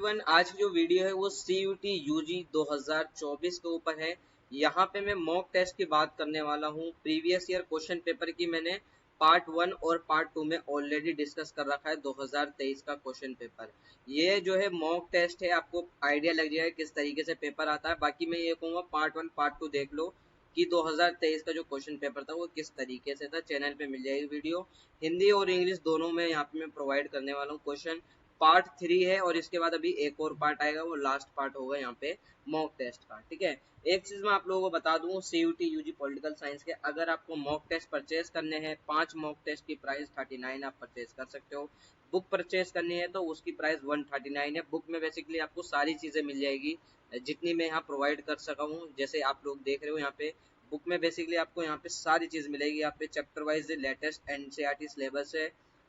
Everyone, आज की जो वीडियो है वो CUT UG 2024 के ऊपर है। यहाँ पे मैं मॉक टेस्ट की बात करने वाला हूँ। प्रीवियस ईयर क्वेश्चन पेपर की मैंने पार्ट 1 और पार्ट 2 में ऑलरेडी डिस्कस कर रखा है 2023 का क्वेश्चन पेपर। ये जो है मॉक टेस्ट है, आपको आइडिया लग जाएगा किस तरीके से पेपर आता है। बाकी मैं ये कहूँगा पार्ट 1 पार्ट 2 देख लो कि 2023 का जो क्वेश्चन पेपर था वो किस तरीके से था। चैनल पे मिल जाएगी वीडियो, हिंदी और इंग्लिश दोनों में यहाँ पे मैं प्रोवाइड करने वाला हूँ। क्वेश्चन पार्ट 3 है और इसके बाद अभी एक और पार्ट आएगा, वो लास्ट पार्ट होगा यहाँ पे मॉक टेस्ट का। ठीक है, एक चीज मैं आप लोगों को बता दूं, CUT UG पॉलिटिकल साइंस के अगर आपको मॉक टेस्ट परचेज करने हैं, 5 मॉक टेस्ट की प्राइस 39 आप परचेज कर सकते हो। बुक परचेज करनी है तो उसकी प्राइस 139 है। बुक में बेसिकली आपको सारी चीजें मिल जाएगी जितनी मैं यहाँ प्रोवाइड कर सका हूँ। जैसे आप लोग देख रहे हो यहाँ पे बुक में बेसिकली आपको यहाँ पे सारी चीज मिलेगी। यहाँ पे chapter wise latest NCERT syllabus है,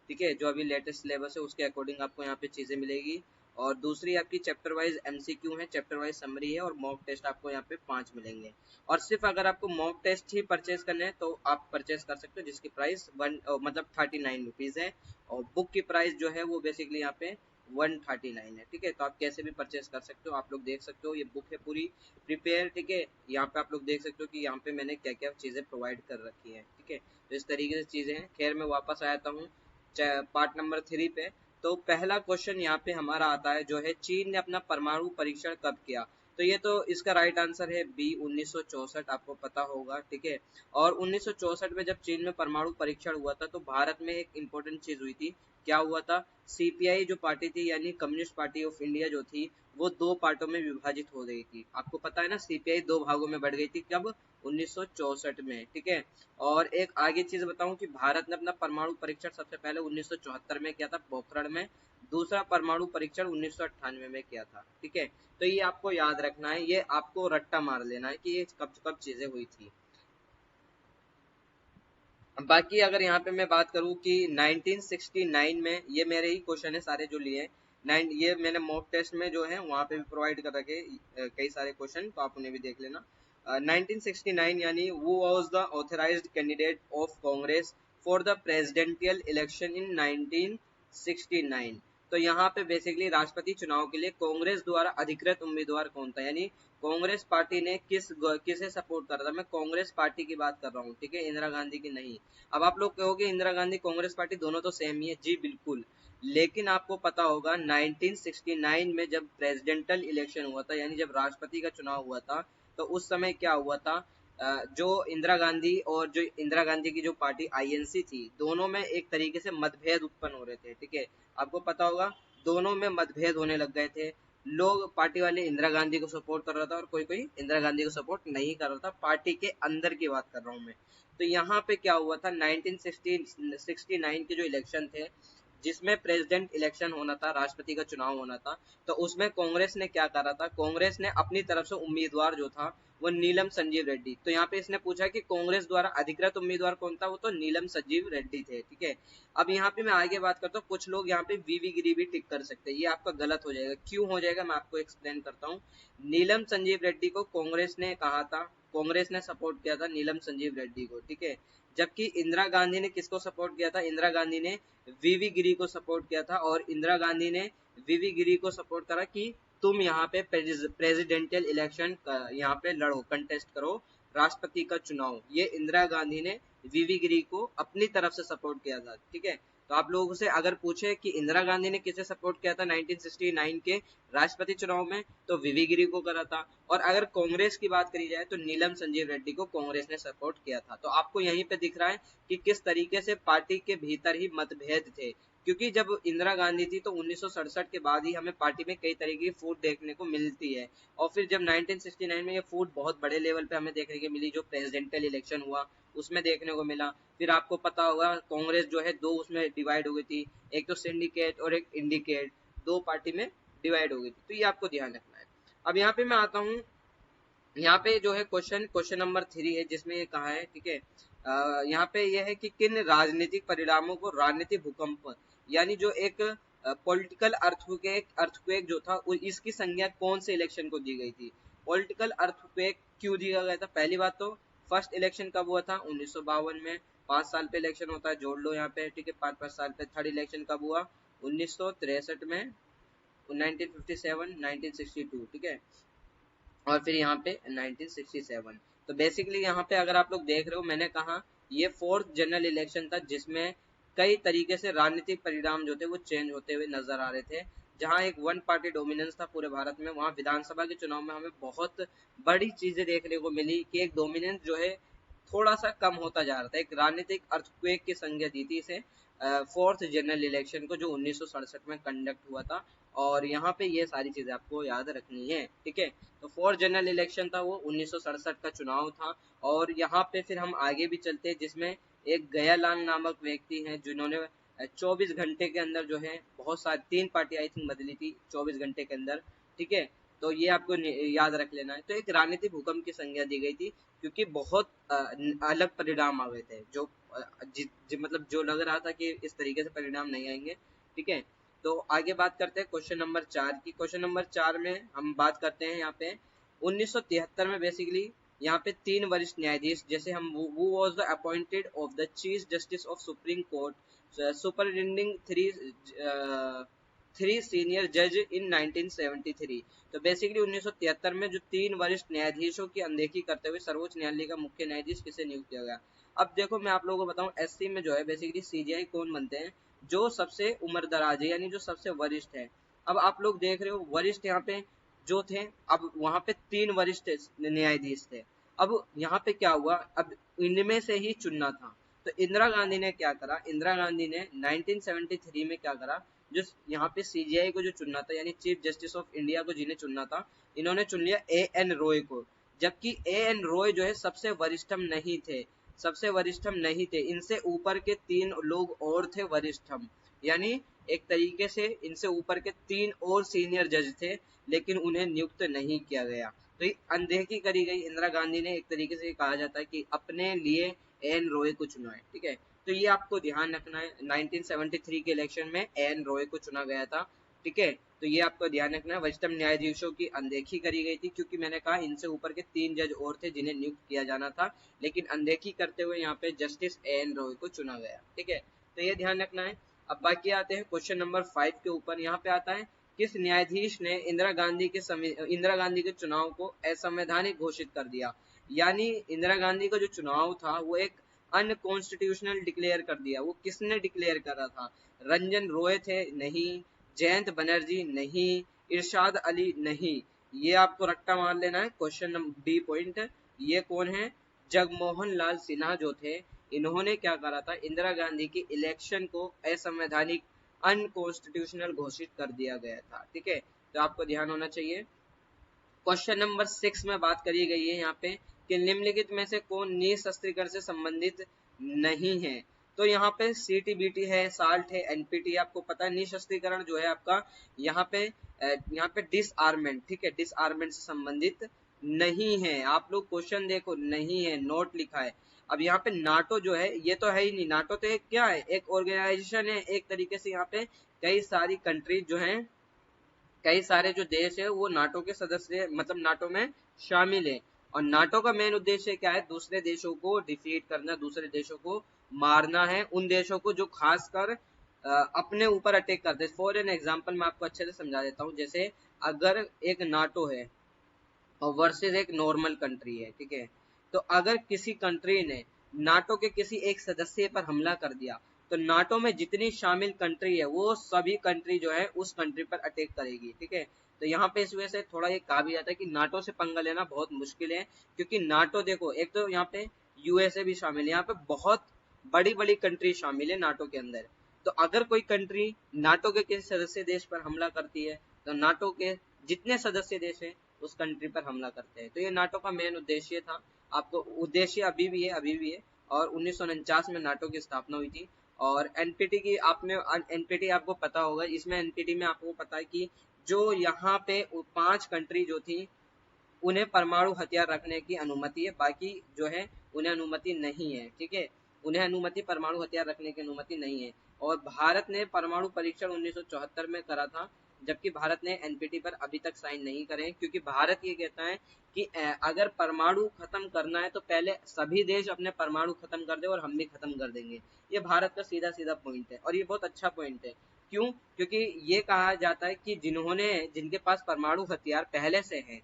ठीक है, जो अभी लेटेस्ट सिलेबस है उसके अकॉर्डिंग आपको यहाँ पे चीजें मिलेगी। और दूसरी आपकी चैप्टर वाइज MCQ है, चैप्टर वाइज समरी है और मॉक टेस्ट आपको यहाँ पे 5 मिलेंगे। और सिर्फ अगर आपको मॉक टेस्ट ही परचेज करने हैं तो आप परचेज कर सकते हो, जिसकी प्राइस मतलब 39 रुपीज है। और बुक की प्राइस जो है वो बेसिकली यहाँ पे 139 है। ठीक है, तो आप कैसे भी परचेज कर सकते हो। आप लोग देख सकते हो ये बुक है पूरी प्रिपेयर। ठीक है, यहाँ पे आप लोग देख सकते हो कि यहाँ पे मैंने क्या क्या चीजें प्रोवाइड कर रखी है। ठीक है, तो इस तरीके से चीजें हैं। खैर मैं वापस आया हूँ पार्ट नंबर 3 पे। तो पहला क्वेश्चन यहाँ पे हमारा आता है जो है, चीन ने अपना परमाणु परीक्षण कब किया? तो ये तो इसका राइट आंसर है बी, 1964, आपको पता होगा। ठीक है, और 1964 में जब चीन में परमाणु परीक्षण हुआ था तो भारत में एक इंपॉर्टेंट चीज हुई थी। क्या हुआ था? CPI जो पार्टी थी यानी कम्युनिस्ट पार्टी ऑफ इंडिया जो थी वो 2 पार्टों में विभाजित हो गई थी। आपको पता है ना, CPI 2 भागों में बढ़ गई थी। कब? 1964 में। ठीक है, और एक आगे चीज बताऊं कि भारत ने अपना परमाणु परीक्षण सबसे पहले 1974 में किया था पोखरण में। दूसरा परमाणु परीक्षण 1998 में किया था। ठीक है, तो ये आपको याद रखना है, ये आपको रट्टा मार लेना है कि ये कब कब चीजें हुई थी। बाकी अगर यहाँ पे मैं बात करूँ कि 1969 में, ये मेरे ही क्वेश्चन है सारे जो लिए ये मैंने मॉक टेस्ट में जो है वहां पे भी प्रोवाइड कर रखे कई सारे क्वेश्चन, तो आप उन्हें भी देख लेना। 1969 यानी who was the authorized candidate of Congress for the presidential election in 1969? तो यहाँ पे बेसिकली राष्ट्रपति चुनाव के लिए कांग्रेस द्वारा अधिकृत उम्मीदवार कौन था, यानी कांग्रेस पार्टी ने किसे सपोर्ट करा था। मैं कांग्रेस पार्टी की बात कर रहा हूँ, ठीक है, इंदिरा गांधी की नहीं। अब आप लोग कहोगे इंदिरा गांधी कांग्रेस पार्टी दोनों तो सेम ही है। जी बिल्कुल, लेकिन आपको पता होगा 1969 में जब प्रेसिडेंटल इलेक्शन हुआ था, यानी जब राष्ट्रपति का चुनाव हुआ था, तो उस समय क्या हुआ था, जो इंदिरा गांधी और जो इंदिरा गांधी की जो पार्टी INC थी, दोनों में एक तरीके से मतभेद उत्पन्न हो रहे थे। ठीक है, आपको पता होगा दोनों में मतभेद होने लग गए थे। लोग पार्टी वाले इंदिरा गांधी को सपोर्ट कर रहा था और कोई कोई इंदिरा गांधी को सपोर्ट नहीं कर रहा था। पार्टी के अंदर की बात कर रहा हूँ मैं। तो यहाँ पे क्या हुआ था, 1969 के जो इलेक्शन थे जिसमें प्रेसिडेंट इलेक्शन होना था, राष्ट्रपति का चुनाव होना था, तो उसमें कांग्रेस ने क्या करा था, कांग्रेस ने अपनी तरफ से उम्मीदवार जो था वो नीलम संजीव रेड्डी। तो यहाँ पे इसने पूछा कि कांग्रेस द्वारा अधिकृत उम्मीदवार कौन था, वो तो नीलम संजीव रेड्डी थे। ठीक है, अब यहाँ पे मैं आगे बात करता हूँ, कुछ लोग यहाँ पे VV गिरी भी टिक कर सकते हैं, ये आपका गलत हो जाएगा। क्यों हो जाएगा मैं आपको एक्सप्लेन करता हूँ। नीलम संजीव रेड्डी को कांग्रेस ने कहा था, कांग्रेस ने सपोर्ट किया था नीलम संजीव रेड्डी को। ठीक है, जबकि इंदिरा गांधी ने किसको सपोर्ट किया था, इंदिरा गांधी ने VV गिरी को सपोर्ट किया था। और इंदिरा गांधी ने VV गिरी को सपोर्ट करा कि तुम यहाँ पे प्रेसिडेंशियल इलेक्शन यहाँ पे लड़ो, कंटेस्ट करो राष्ट्रपति का चुनाव। ये इंदिरा गांधी ने VV गिरी को अपनी तरफ से सपोर्ट किया था। ठीक है, तो आप लोगों से अगर पूछे कि इंदिरा गांधी ने किसे सपोर्ट किया था 1969 के राष्ट्रपति चुनाव में, तो VV गिरी को करा था। और अगर कांग्रेस की बात करी जाए तो नीलम संजीव रेड्डी को कांग्रेस ने सपोर्ट किया था। तो आपको यहीं पे दिख रहा है कि किस तरीके से पार्टी के भीतर ही मतभेद थे। क्योंकि जब इंदिरा गांधी थी तो 1967 के बाद ही हमें पार्टी में कई तरह की फूट देखने को मिलती है। और फिर जब 1969 में ये फूट बहुत बड़े लेवल पे हमें देखने को मिली, जो प्रेसिडेंशियल इलेक्शन हुआ उसमें देखने को मिला। फिर आपको पता होगा कांग्रेस जो है दो उसमें डिवाइड हो गई थी, एक तो सिंडिकेट और एक इंडिकेट, दो पार्टी में डिवाइड हो गई थी। तो ये आपको ध्यान रखना है। अब यहाँ पे मैं आता हूँ, यहाँ पे जो है क्वेश्चन नंबर 3 है जिसमें ये कहा है, ठीक है, यहाँ पे यह है कि किन राजनीतिक परिणामों को राजनीतिक भूकंप, यानी जो एक पॉलिटिकल अर्थक्वेक जो था इसकी संज्ञा कौन से इलेक्शन को दी गई थी। पॉलिटिकल अर्थक्वेक क्यों दिया गया था? पहली बात तो फर्स्ट इलेक्शन कब हुआ था, 1952 में। 5 साल पे इलेक्शन होता है, जोड़ लो यहाँ पे। ठीक है, 5-5 साल पे। थर्ड इलेक्शन कब हुआ, 1963 में। 1957, 1962, ठीक है, और फिर यहाँ पे 1967। तो बेसिकली यहाँ पे अगर आप लोग देख रहे हो, मैंने कहा ये फोर्थ जनरल इलेक्शन था जिसमें कई तरीके से राजनीतिक परिणाम जो थे वो चेंज होते हुए नजर आ रहे थे। जहाँ एक वन पार्टी डोमिनेंस था पूरे भारत में, वहाँ विधानसभा के चुनाव में हमें बहुत बड़ी चीजें देखने को मिली कि एक डोमिनेंस जो है थोड़ा सा कम होता जा रहा था। एक राजनीतिक अर्थक्वेक की संज्ञा दी थी इसे फोर्थ जनरल इलेक्शन को, जो 1967 में कंडक्ट हुआ था। और यहाँ पे ये सारी चीजें आपको याद रखनी है, ठीक है। तो फोर्थ जनरल इलेक्शन था वो 1967 का चुनाव था। और यहाँ पे फिर हम आगे भी चलते हैं, जिसमें एक गयालाल नामक व्यक्ति हैं जिन्होंने 24 घंटे के अंदर जो है बहुत सारी 3 पार्टी आई थिंक बदली थी 24 घंटे के अंदर, ठीक है। तो ये आपको याद रख लेना है। तो एक राजनीतिक भूकंप की संज्ञा दी गई थी क्योंकि बहुत अलग परिणाम आ गए थे, जो मतलब जो लग रहा था कि इस तरीके से परिणाम नहीं आएंगे, ठीक है। तो आगे बात करते हैं क्वेश्चन नंबर 4 की। क्वेश्चन नंबर 4 में हम बात करते हैं यहाँ पे 1973 में बेसिकली यहाँ पे 3 वरिष्ठ न्यायाधीश, जैसे हम वो was the appointed of the chief justice of supreme court superintending three senior जज इन 1973। तो बेसिकली 1973 में जो 3 वरिष्ठ न्यायाधीशों की अनदेखी करते हुए सर्वोच्च न्यायालय का मुख्य न्यायाधीश किसे नियुक्त किया गया। अब देखो मैं आप लोगों को बताऊं, एससी में जो है बेसिकली सीजीआई कौन बनते हैं, जो सबसे उम्र दराज है, यानी जो सबसे वरिष्ठ है। अब आप लोग देख रहे हो वरिष्ठ यहाँ पे जो थे, अब वहां पे 3 वरिष्ठ न्यायाधीश थे। अब यहाँ पे क्या हुआ, अब इनमें से ही चुनना था। तो इंदिरा गांधी ने क्या करा, इंदिरा गांधी ने 1973 में क्या करा, जो यहाँ पे सीजीआई को जो चुनना था, यानी चीफ जस्टिस ऑफ इंडिया को जिन्हें चुनना था, इन्होंने चुन लिया एएन रॉय को। जबकि एएन रॉय जो है सबसे वरिष्ठम नहीं थे, सबसे वरिष्ठम नहीं थे, इनसे ऊपर के 3 लोग और थे वरिष्ठम, यानी एक तरीके से इनसे ऊपर के 3 और सीनियर जज थे, लेकिन उन्हें नियुक्त नहीं किया गया। तो ये अनदेखी करी गई। इंदिरा गांधी ने एक तरीके से कहा जाता है कि अपने लिए एन रॉय को चुना है, ठीक है। तो ये आपको ध्यान रखना है, 1973 के इलेक्शन में एन रॉय को चुना गया था, ठीक है। तो ये आपको ध्यान रखना है, वरिष्ठम न्यायाधीशों की अनदेखी करी गई थी, क्योंकि मैंने कहा इनसे ऊपर के 3 जज और थे जिन्हें नियुक्त किया जाना था, लेकिन अनदेखी करते हुए यहाँ पे जस्टिस एन रॉय को चुना गया, ठीक है। तो ये ध्यान रखना है। अब बाकी आते हैं क्वेश्चन नंबर 5 के ऊपर। यहाँ पे आता है किस न्यायाधीश ने इंदिरा गांधी के चुनाव को असंवैधानिक घोषित कर दिया। यानी इंदिरा गांधी का जो चुनाव था वो एक अनकॉन्स्टिट्यूशनल डिक्लेयर कर दिया। वो किसने डिक्लेयर करा था, रंजन रॉय थे? नहीं। जयंत बनर्जी? नहीं। इरशाद अली? नहीं। ये आपको रट्टा मार लेना है। क्वेश्चन नंबर बी पॉइंट, ये कौन है, जगमोहन लाल सिन्हा जो थे, इन्होंने क्या करा था, इंदिरा गांधी की इलेक्शन को असंवैधानिक अनकॉन्स्टिट्यूशनल घोषित कर दिया गया था, ठीक है। तो आपको ध्यान होना चाहिए। क्वेश्चन नंबर 6 में बात करी गई है यहाँ पे कि निम्नलिखित में से कौन निशस्त्रीकरण से संबंधित नहीं है। तो यहाँ पे सीटीबीटी है, साल्ट है, एनपीटी। आपको पता है निशस्त्रीकरण जो है आपका यहाँ पे डिसआर्मेंट, ठीक है, डिसआर्मेंट से संबंधित नहीं है। आप लोग क्वेश्चन देखो, नहीं है, नोट लिखा है। अब यहाँ पे नाटो जो है ये तो है ही नहीं, नाटो तो एक क्या है, एक ऑर्गेनाइजेशन है, एक तरीके से यहाँ पे कई सारी कंट्रीज जो हैं, कई सारे जो देश है वो नाटो के सदस्य, मतलब नाटो में शामिल है। और नाटो का मेन उद्देश्य क्या है, दूसरे देशों को डिफीट करना, दूसरे देशों को मारना है, उन देशों को जो खासकर अपने ऊपर अटैक करते हैं। फॉर एन एग्जाम्पल मैं आपको अच्छे से समझा देता हूँ, जैसे अगर एक नाटो है और वर्सेस एक नॉर्मल कंट्री है, ठीक है। तो अगर किसी कंट्री ने नाटो के किसी एक सदस्य पर हमला कर दिया, तो नाटो में जितनी शामिल कंट्री है वो सभी कंट्री जो है उस कंट्री पर अटैक करेगी, ठीक है। तो यहाँ पे इस वजह से थोड़ा ये कहा भी जाता है कि नाटो से पंगा लेना बहुत मुश्किल है, क्योंकि नाटो देखो, एक तो यहाँ पे यूएसए भी शामिल है, यहाँ पे बहुत बड़ी बड़ी कंट्री शामिल है नाटो के अंदर। तो अगर कोई कंट्री नाटो के किसी सदस्य देश पर हमला करती है, तो नाटो के जितने सदस्य देश है उस कंट्री पर हमला करते हैं। तो ये नाटो का मेन उद्देश्य था। आपको उद्देश्य अभी भी है। और 1949 में नाटो की स्थापना हुई थी। और एनपीटी की एनपीटी आपको पता होगा, इसमें एनपीटी में आपको पता है कि जो यहाँ पे 5 कंट्री जो थी उन्हें परमाणु हथियार रखने की अनुमति है, बाकी जो है उन्हें अनुमति नहीं है, ठीक है। उन्हें अनुमति परमाणु हथियार रखने की अनुमति नहीं है। और भारत ने परमाणु परीक्षण 1974 में करा था, जबकि भारत ने एनपीटी पर अभी तक साइन नहीं करे, क्योंकि भारत ये कहता है कि अगर परमाणु खत्म करना है तो पहले सभी देश अपने परमाणु खत्म कर दे और हम भी खत्म कर देंगे। ये भारत का सीधा सीधा पॉइंट है और ये बहुत अच्छा पॉइंट है। क्यों? क्योंकि ये कहा जाता है कि जिनके पास परमाणु हथियार पहले से हैं,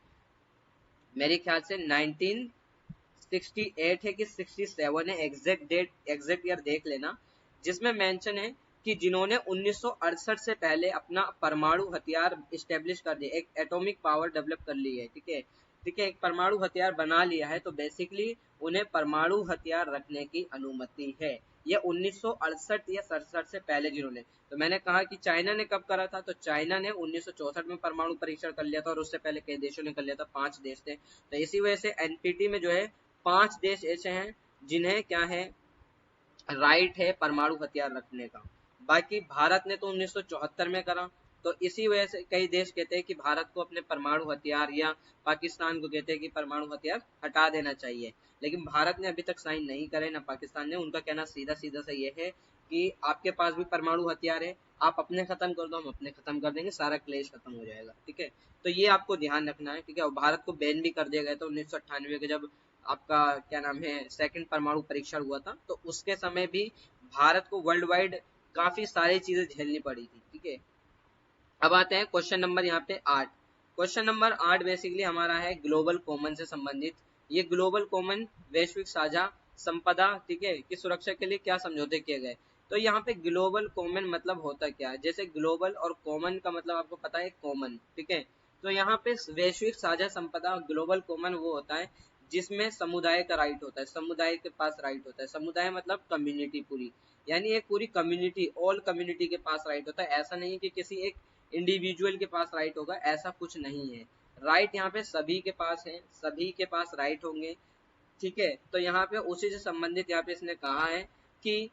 मेरे ख्याल से 1968 है कि 67 है, एग्जैक्ट डेट एग्जैक्ट ईयर देख लेना, जिसमें मेंशन है कि जिन्होंने 1968 से पहले अपना परमाणु हथियार इस्टेब्लिश कर दिया, एक एटॉमिक पावर डेवलप कर ली है, ठीक है, ठीक है, एक परमाणु हथियार बना लिया है, तो बेसिकली उन्हें परमाणु हथियार रखने की अनुमति है। ये 1968 या 67 से पहले जिन्होंने, तो मैंने कहा कि चाइना ने कब करा था, तो चाइना ने 1964 में परमाणु परीक्षण कर लिया था, और उससे पहले कई देशों ने कर लिया था, 5 देश थे। तो इसी वजह से एनपीटी में जो है 5 देश ऐसे हैं जिन्हें क्या है, राइट है परमाणु हथियार रखने का। बाकी भारत ने तो 1974 में करा, तो इसी वजह से कई देश कहते हैं कि भारत को अपने परमाणु हथियार, या पाकिस्तान को कहते हैं कि परमाणु हथियार हटा देना चाहिए, लेकिन भारत ने अभी तक साइन नहीं करे, ना पाकिस्तान ने। उनका कहना सीधा सीधा सा ये है कि आपके पास भी परमाणु हथियार है, आप अपने खत्म कर दो, हम अपने खत्म कर देंगे, सारा क्लेश खत्म हो जाएगा, ठीक है। तो ये आपको ध्यान रखना है, ठीक है। और भारत को बैन भी कर दिया गया था 1998 के, जब आपका क्या नाम है सेकंड परमाणु परीक्षण हुआ था, तो उसके समय भी भारत को वर्ल्ड वाइड काफी सारी चीजें झेलनी पड़ी थी, ठीक है। अब आते हैं क्वेश्चन नंबर यहाँ पे 8। क्वेश्चन नंबर 8 बेसिकली हमारा है ग्लोबल कॉमन से संबंधित। ये ग्लोबल कॉमन वैश्विक साझा संपदा, ठीक है, की सुरक्षा के लिए क्या समझौते किए गए। तो यहाँ पे ग्लोबल कॉमन मतलब होता क्या है, जैसे ग्लोबल और कॉमन का मतलब आपको पता है कॉमन, ठीक है। तो यहाँ पे वैश्विक साझा संपदा ग्लोबल कॉमन वो होता है जिसमें समुदाय का राइट होता है, समुदाय के पास राइट होता है। समुदाय मतलब कम्युनिटी पूरी, यानी एक पूरी कम्युनिटी, ऑल कम्युनिटी के पास राइट होता है। ऐसा नहीं कि किसी एक इंडिविजुअल के पास राइट होगा, ऐसा कुछ नहीं है। राइट यहाँ पे सभी के पास है, सभी के पास राइट होंगे, ठीक है। तो यहाँ पे उसी से संबंधित यहाँ पे इसने कहा है कि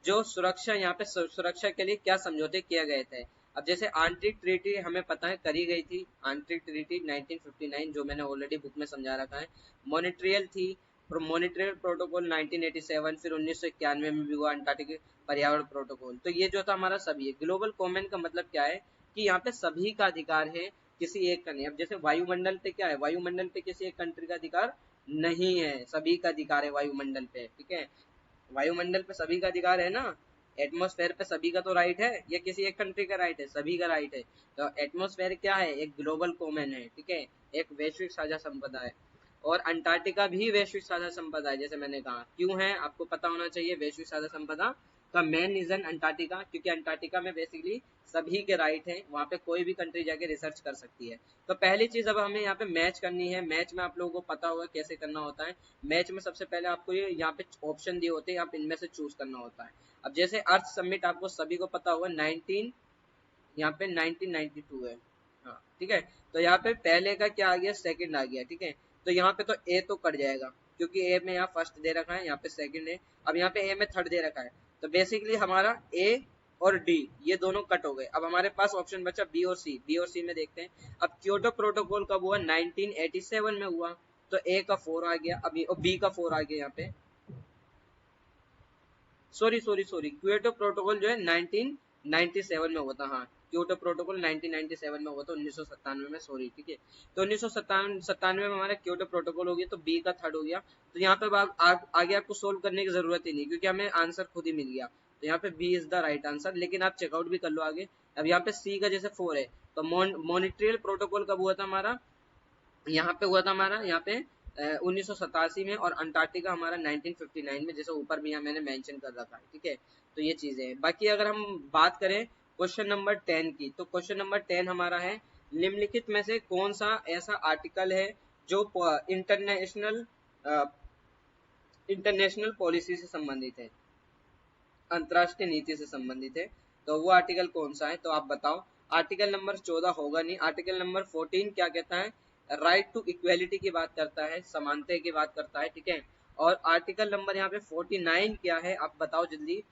जो सुरक्षा यहाँ पे सुरक्षा के लिए क्या समझौते किए गए थे। अब जैसे आंतरिक ट्रीटी हमें पता है करी गई थी, आंतरिक ट्रीटी 1959 जो मैंने ऑलरेडी बुक में समझा रखा है। मॉनिट्रियल थी, मॉनिट्रियल प्रोटोकॉल 1987, फिर 1991 में भी हुआ अंटार्कटिक पर्यावरण प्रोटोकॉल। तो ये जो था हमारा सभी है। ग्लोबल कॉमन का मतलब क्या है कि यहाँ पे सभी का अधिकार है, किसी एक का नहीं। अब जैसे वायुमंडल पे क्या है, वायुमंडल पे किसी एक कंट्री का अधिकार नहीं है, सभी का अधिकार है वायुमंडल पे, ठीक है। वायुमंडल पे सभी का अधिकार है ना, एटमॉस्फेयर पे सभी का तो राइट है, या किसी एक कंट्री का राइट है, सभी का राइट है। तो एटमॉस्फेयर क्या है, एक ग्लोबल कॉमन है, ठीक है, एक वैश्विक साझा संपदा है। और अंटार्कटिका भी वैश्विक साझा संपदा है, जैसे मैंने कहा। क्यों है आपको पता होना चाहिए वैश्विक साझा संपदा का मेन रीजन अंटार्कटिका, क्योंकि अंटार्कटिका में बेसिकली सभी के राइट है, वहां पे कोई भी कंट्री जाके रिसर्च कर सकती है। तो पहली चीज अब हमें यहाँ पे मैच करनी है। मैच में आप लोगों को पता होगा कैसे करना होता है। मैच में सबसे पहले आपको ये यहाँ पे ऑप्शन दिए होते हैं, आप इनमें से चूज करना होता है। अब जैसे अर्थ समिट आपको सभी को पता होगा, 19 यहाँ पे 1992 है, हाँ ठीक है। तो यहाँ पे पहले का क्या आ गया, सेकंड आ गया, ठीक है। तो यहाँ पे तो ए तो कट जाएगा, क्योंकि ए में यहाँ फर्स्ट दे रखा है, यहाँ पे सेकंड है। अब यहाँ पे ए में थर्ड दे रखा है, तो बेसिकली हमारा ए और डी ये दोनों कट हो गए। अब हमारे पास ऑप्शन बचा बी और सी। बी और सी में देखते हैं। अब क्योटो प्रोटोकॉल कब हुआ, 1987 में हुआ, तो ए का 4 आ गया, अभी बी का 4 आ गया यहाँ पे। सॉरी क्योटो प्रोटोकॉल जो है 1997 में हुआ था, हाँ क्योटो प्रोटोकॉल 1997 में हुआ था, 1997 में, सॉरी, ठीक है। तो 1997 में हमारा क्योटो प्रोटोकॉल हो गया, तो बी का थर्ड हो गया। तो यहाँ पे आगे आपको सोल्व करने की जरूरत ही नहीं, क्योंकि हमें आंसर खुद ही मिल गया। तो यहाँ पे B is the right answer, लेकिन आप चेकआउट भी कर लो आगे। अब यहाँ पे सी का जैसे 4 है, तो मॉनिट्रियल प्रोटोकॉल कब हुआ था हमारा, यहाँ पे हुआ था हमारा यहाँ पे 1987 में, और अंटार्कटिका हमारा 1959 में, जैसे ऊपर भी यहाँ मैंने मेंशन कर रखा है, ठीक है। तो ये चीजें हैं। बाकी अगर हम बात करें क्वेश्चन नंबर 10 की, तो क्वेश्चन नंबर 10 हमारा है निम्नलिखित में से कौन सा ऐसा आर्टिकल है जो इंटरनेशनल इंटरनेशनल पॉलिसी से संबंधित है, अंतरराष्ट्रीय नीति से संबंधित है। तो वो आर्टिकल कौन सा है, तो आप बताओ। आर्टिकल नंबर 14 होगा नहीं। आर्टिकल नंबर 14 क्या कहता है, राइट टू इक्वेलिटी की बात करता है, समानता की बात करता है, ठीक है। और आर्टिकल नंबर यहाँ पे 49 क्या है, आप बताओ जल्दी।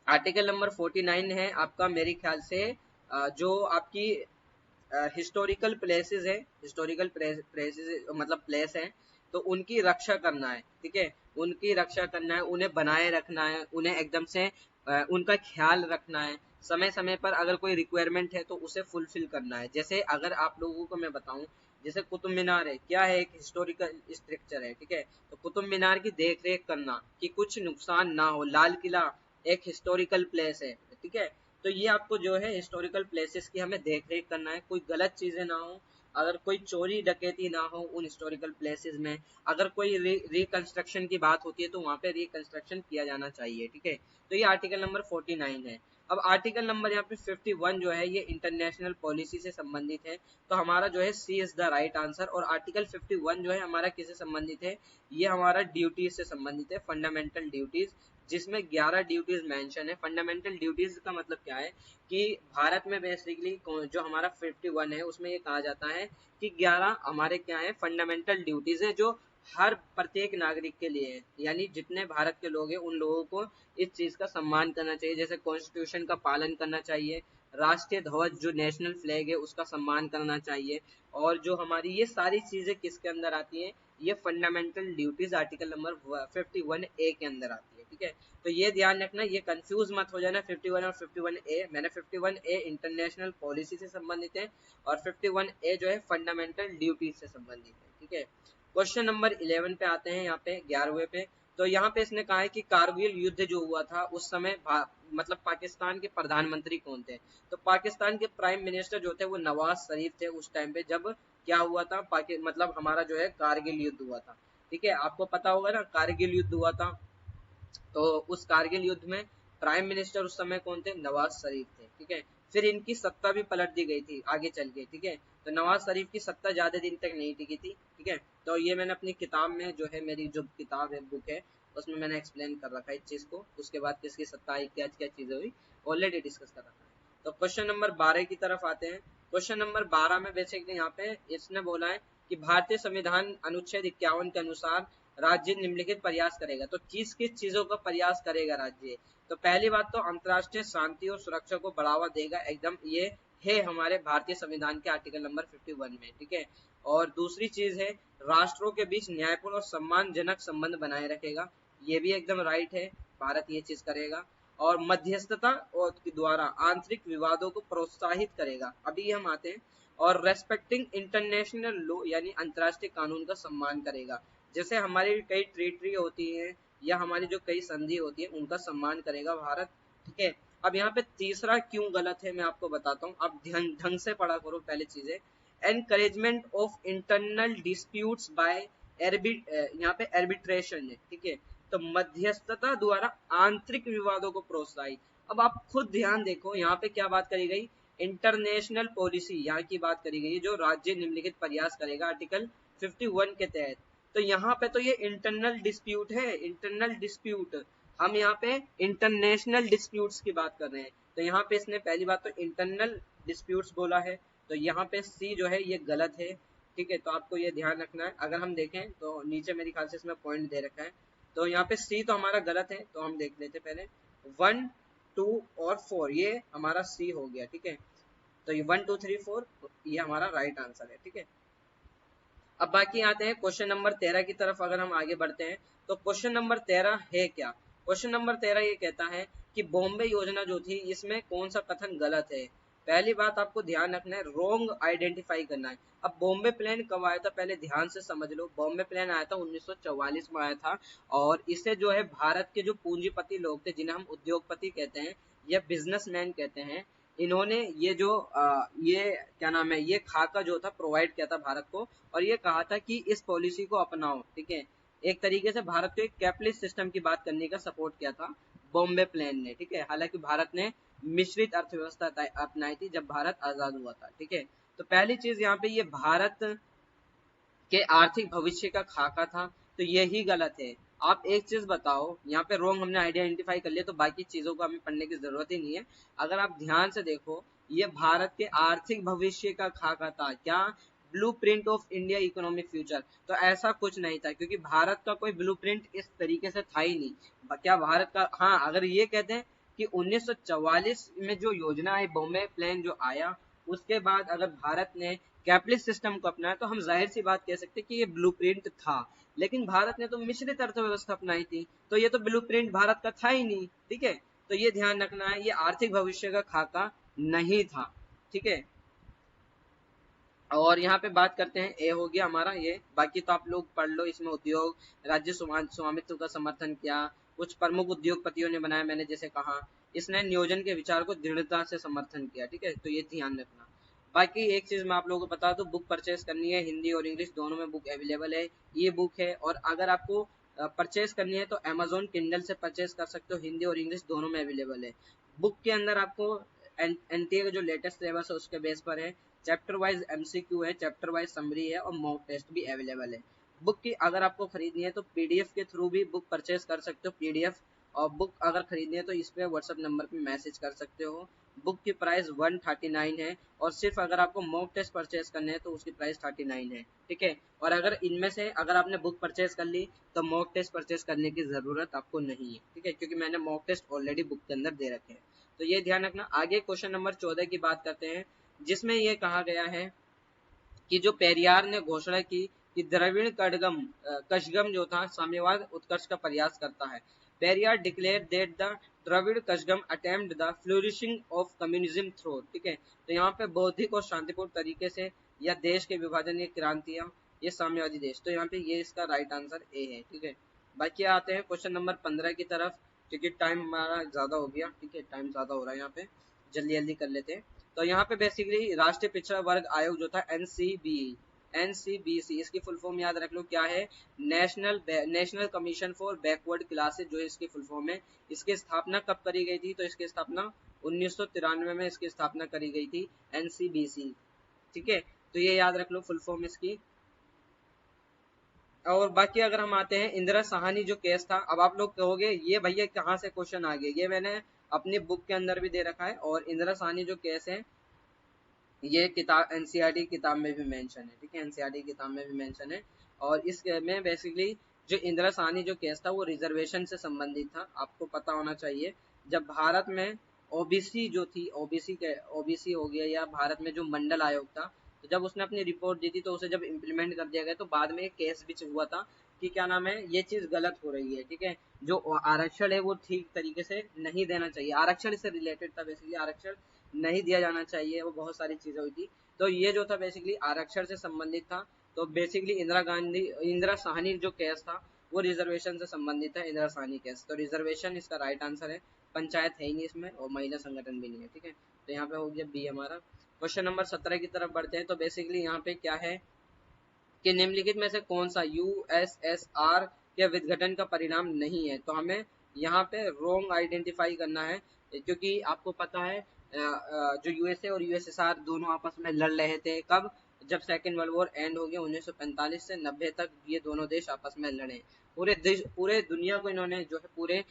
आर्टिकल नंबर 49 है आपका मेरे ख्याल से जो आपकी हिस्टोरिकल प्लेसेस है, हिस्टोरिकल प्लेसेस मतलब प्लेस है, तो उनकी रक्षा करना है, ठीक है। उनकी रक्षा करना है, उन्हें बनाए रखना है, उन्हें एकदम से उनका ख्याल रखना है। समय समय पर अगर कोई रिक्वायरमेंट है तो उसे फुलफिल करना है। जैसे अगर आप लोगों को मैं बताऊं, जैसे कुतुब मीनार है, क्या है, एक हिस्टोरिकल स्ट्रक्चर है, ठीक है। तो कुतुब मीनार की देख रेख करना कि कुछ नुकसान ना हो। लाल किला एक हिस्टोरिकल प्लेस है, ठीक है। तो तो ये आपको जो है हिस्टोरिकल प्लेसेस की हमें देख रेख करना है, कोई गलत चीजें ना हो, अगर कोई चोरी डकैती ना हो उन हिस्टोरिकल प्लेसेस में, अगर कोई रिकंस्ट्रक्शन की बात होती है तो वहाँ पे रिकंस्ट्रक्शन किया जाना चाहिए, ठीक है। तो ये आर्टिकल नंबर 49 है। अब आर्टिकल नंबर यहाँ पे 51 जो है ये इंटरनेशनल पॉलिसी से संबंधित है, तो हमारा जो है सी इज द राइट आंसर। और आर्टिकल 51 जो है हमारा किससे संबंधित है, ये हमारा ड्यूटीज से संबंधित है, फंडामेंटल ड्यूटीज, जिसमें 11 ड्यूटीज मेंशन है। फंडामेंटल ड्यूटीज का मतलब क्या है कि भारत में बेसिकली जो हमारा 51 है उसमें ये कहा जाता है कि 11 हमारे क्या है फंडामेंटल ड्यूटीज है जो हर प्रत्येक नागरिक के लिए है, यानी जितने भारत के लोग हैं उन लोगों को इस चीज का सम्मान करना चाहिए, जैसे कॉन्स्टिट्यूशन का पालन करना चाहिए, राष्ट्रीय ध्वज जो नेशनल फ्लैग है उसका सम्मान करना चाहिए, और जो हमारी ये सारी चीजें किसके अंदर आती हैं, ये fundamental duties article number 51A के अंदर आती है, ठीक है। तो ये ध्यान रखना, ये कंफ्यूज मत हो जाना 51 और 51A। मैंने 51A इंटरनेशनल पॉलिसी से संबंधित है और 51A जो है फंडामेंटल ड्यूटीज से संबंधित है, ठीक है। क्वेश्चन नंबर 11 पे आते हैं, यहाँ पे 11वें पे। तो यहाँ पे इसने कहा है कि कारगिल युद्ध जो हुआ था उस समय मतलब पाकिस्तान के प्रधानमंत्री कौन थे, तो पाकिस्तान के प्राइम मिनिस्टर जो थे वो नवाज शरीफ थे उस टाइम पे जब क्या हुआ था, मतलब हमारा जो है कारगिल युद्ध हुआ था, ठीक है। आपको पता होगा ना कारगिल युद्ध हुआ था, तो उस कारगिल युद्ध में प्राइम मिनिस्टर उस समय कौन थे, नवाज शरीफ थे, ठीक है। फिर इनकी सत्ता भी पलट दी गई थी आगे चल के, ठीक है। तो नवाज शरीफ की सत्ता ज्यादा दिन तक नहीं टिकी थी, ठीक है। तो ये मैंने अपनी किताब में जो है, मेरी जो किताब है बुक है उसमें मैंने एक्सप्लेन कर रखा है इस चीज को, उसके बाद किसकी सत्ता आई, क्या क्या चीजें हुई, ऑलरेडी डिस्कस कर रखा है। तो क्वेश्चन नंबर 12 की तरफ आते हैं। क्वेश्चन नंबर 12 में बेसिकली यहाँ पे इसने बोला है कि भारतीय संविधान अनुच्छेद 51 के अनुसार राज्य निम्नलिखित प्रयास करेगा, तो किस किस चीजों का प्रयास करेगा राज्य, तो पहली बात तो अंतर्राष्ट्रीय शांति और सुरक्षा को बढ़ावा देगा, एकदम ये है हमारे भारतीय संविधान के आर्टिकल नंबर 51 में, ठीक है। और दूसरी चीज है राष्ट्रों के बीच न्यायपूर्ण और सम्मानजनक संबंध बनाए रखेगा, ये भी एकदम राइट है, भारत ये चीज करेगा। और मध्यस्थता और द्वारा आंतरिक विवादों को प्रोत्साहित करेगा, अभी हम आते हैं। और रेस्पेक्टिंग इंटरनेशनल लॉ यानी अंतर्राष्ट्रीय कानून का सम्मान करेगा, जैसे हमारी कई ट्रीटी होती है या हमारी जो कई संधि होती है उनका सम्मान करेगा भारत, ठीक है। अब यहाँ पे तीसरा क्यों गलत है मैं आपको बताता हूँ, आप ध्यान ढंग से पढ़ा करो पहले चीजें। Encouragement of internal disputes by यहाँ पे आर्बिट्रेशन है, ठीक है। तो मध्यस्थता द्वारा आंतरिक विवादों को प्रोत्साहित, अब आप खुद ध्यान देखो यहाँ पे क्या बात करी गई, इंटरनेशनल पॉलिसी यहाँ की बात करी गई जो राज्य निम्नलिखित प्रयास करेगा आर्टिकल 51 के तहत। तो यहाँ पे तो ये इंटरनल डिस्प्यूट है, इंटरनल डिस्प्यूट, हम यहाँ पे इंटरनेशनल डिस्प्यूट्स की बात कर रहे हैं। तो यहाँ पे इसने पहली बात तो इंटरनल डिस्प्यूट्स बोला है, तो यहाँ पे सी जो है ये गलत है, ठीक है। तो आपको ये ध्यान रखना है, अगर हम देखें तो नीचे मेरे ख्याल से इसमें पॉइंट दे रखा है, तो यहाँ पे सी तो हमारा गलत है, तो हम देख लेते पहले 1, 2 और 4 ये हमारा सी हो गया, ठीक है। तो ये 1, 2, 3, 4 ये हमारा राइट आंसर है, ठीक है। अब बाकी आते हैं क्वेश्चन नंबर 13 की तरफ, अगर हम आगे बढ़ते हैं तो क्वेश्चन नंबर 13 है क्या, क्वेश्चन नंबर 13 ये कहता है कि बॉम्बे योजना जो थी इसमें कौन सा कथन गलत है। पहली बात आपको ध्यान रखना है, रोंग आइडेंटिफाई करना है। अब बॉम्बे प्लान कब आया था पहले ध्यान से समझ लो, बॉम्बे प्लान आया था 1944 में आया था, और इसे जो है भारत के जो पूंजीपति लोग थे जिन्हें हम उद्योगपति कहते हैं या बिजनेसमैन कहते हैं, इन्होंने ये जो ये क्या नाम है ये खाका जो था प्रोवाइड किया था भारत को, और ये कहा था कि इस पॉलिसी को अपनाओ, ठीक है। एक तरीके से भारत को एक कैपिटलिस्ट सिस्टम की बात करने का सपोर्ट किया था बॉम्बे प्लान ने, ठीक है। हालांकि भारत ने मिश्रित अर्थव्यवस्था अपनाई थी जब भारत आजाद हुआ था, ठीक है। तो पहली चीज यहाँ पे ये भारत के आर्थिक भविष्य का खाका था, तो यही गलत है। आप एक चीज बताओ, यहाँ पे रोंग हमने आइडेंटिफाई कर लिया तो बाकी चीजों को हमें पढ़ने की जरूरत ही नहीं है। अगर आप ध्यान से देखो ये भारत के आर्थिक भविष्य का खाका था, क्या blueprint of India economic future, तो ऐसा कुछ नहीं था क्योंकि भारत का कोई ब्लूप्रिंट इस तरीके से था ही नहीं। क्या भारत का, हाँ अगर ये कहते हैं कि 1944 में जो योजना है बॉम्बे प्लान जो आया उसके बाद अगर भारत ने कैपिटलिस्ट सिस्टम को अपनाया तो हम जाहिर सी बात कह सकते हैं कि ये ब्लूप्रिंट था, लेकिन भारत ने तो मिश्रित अर्थव्यवस्था अपनाई थी, तो ये तो ब्लूप्रिंट भारत का था ही नहीं, ठीक है। तो ये ध्यान रखना है, ये आर्थिक भविष्य का खाका नहीं था, ठीक है। और यहाँ पे बात करते हैं, ए हो गया हमारा ये, बाकी तो आप लोग पढ़ लो, इसमें उद्योग राज्य स्वामित्व का समर्थन किया, कुछ प्रमुख उद्योगपतियों ने बनाया मैंने जैसे कहा, इसने नियोजन के विचार को दृढ़ता से समर्थन किया। ठीक है, तो ये ध्यान रखना। बाकी एक चीज मैं आप लोगों को बता दूं, बुक परचेस करनी है हिंदी और इंग्लिश दोनों में बुक अवेलेबल है, ये बुक है। और अगर आपको परचेस करनी है तो अमेजोन किंडल से परचेस कर सकते हो, हिंदी और इंग्लिश दोनों में अवेलेबल है। बुक के अंदर आपको एनटीए का जो लेटेस्ट सिलेबस है उसके बेस पर है, चैप्टर वाइज एमसीक्यू है, चैप्टर वाइज समरी है और मॉक टेस्ट भी अवेलेबल है। बुक की अगर आपको खरीदनी है तो पीडीएफ के थ्रू भी बुक परचेस कर सकते हो, पीडीएफ। और बुक अगर खरीदनी है तो इस पे व्हाट्सएप नंबर पे मैसेज कर सकते हो। बुक की प्राइस 139 है और सिर्फ अगर आपको मॉक टेस्ट परचेस करने हैं तो उसकी प्राइस 39 है। ठीक है, और अगर इनमें से अगर आपने बुक परचेस कर ली तो मॉक टेस्ट परचेस करने की जरूरत आपको नहीं है। ठीक है, क्योंकि मैंने मॉक टेस्ट ऑलरेडी बुक के अंदर दे रखे हैं, तो ये ध्यान रखना। आगे क्वेश्चन नंबर 14 की बात करते हैं, जिसमें ये कहा गया है कि जो पेरियार ने घोषणा की कि द्रविड़ कशगम जो था साम्यवाद उत्कर्ष का प्रयास करता है। Periyar declare that the Dravida Kazhagam attempt the flourishing of communism through. ठीक है, तो यहाँ पे बौद्धिक और शांतिपूर्ण तरीके से या देश के विभाजन, ये क्रांतियां, ये साम्यवादी देश, तो यहाँ पे ये इसका राइट आंसर ए है। ठीक है, बाकी आते हैं क्वेश्चन नंबर 15 की तरफ, क्योंकि टाइम हमारा ज्यादा हो गया। ठीक है, टाइम ज्यादा हो रहा है यहाँ पे, जल्दी जल्दी कर लेते हैं। तो यहाँ पे बेसिकली राष्ट्रीय पिछड़ा वर्ग आयोग जो था एनसीबीसी, इसकी फुल फॉर्म याद रख लो क्या है, national commission for backward classes जो है इसकी फुल फॉर्म है। इसकी स्थापना कब करी गई थी, तो इसकी स्थापना 1993 में इसकी स्थापना करी गई थी, एनसीबीसी। ठीक है, तो ये याद रख लो फुल फॉर्म इसकी। और बाकी अगर हम आते हैं इंदिरा साहनी जो केस था, अब आप लोग कहोगे ये भैया कहाँ से क्वेश्चन आ गया, ये मैंने अपनी बुक के अंदर भी दे रखा है। और इंदिरा साहनी जो केस है ये किताब एनसीईआरटी किताब में भी मेंशन है। ठीक है, एनसीईआरटी किताब में भी मेंशन है। और इस में बेसिकली जो इंदिरा साहनी जो केस था वो रिजर्वेशन से संबंधित था, आपको पता होना चाहिए। जब भारत में ओबीसी जो थी, ओबीसी हो गया, या भारत में जो मंडल आयोग था, तो जब उसने अपनी रिपोर्ट दी थी तो उसे जब इम्प्लीमेंट कर दिया गया तो बाद में एक केस भी हुआ था कि क्या नाम है, ये चीज गलत हो रही है। ठीक है, जो आरक्षण है वो ठीक तरीके से नहीं देना चाहिए, आरक्षण से रिलेटेड था बेसिकली, आरक्षण नहीं दिया जाना चाहिए, वो बहुत सारी चीजें हुई थी। तो ये जो था बेसिकली आरक्षण से संबंधित था। तो बेसिकली इंदिरा साहनी जो केस था वो रिजर्वेशन से संबंधित है, इंदिरा साहनी केस। तो रिजर्वेशन इसका राइट आंसर है, पंचायत है ही नहीं इसमें और महिला संगठन भी नहीं है। ठीक है, तो यहाँ पे हो गया बी हमारा। क्वेश्चन नंबर 17 की तरफ बढ़ते हैं। तो बेसिकली यहाँ पे क्या है कि निम्नलिखित में से कौन सा यूएसएसआर के विघटन का परिणाम नहीं है, तो हमें यहाँ पे रोंग आइडेंटिफाई करना है। क्योंकि आपको पता है जो यूएसए और यूएसएसआर दोनों आपस में लड़ रहे थे, कब, जब सेकेंड वर्ल्ड वॉर एंड हो गया 1945 से 90 तक ये दोनों देश आपस में लड़े। पूरे दुनिया को इन्होंने जो है पूरे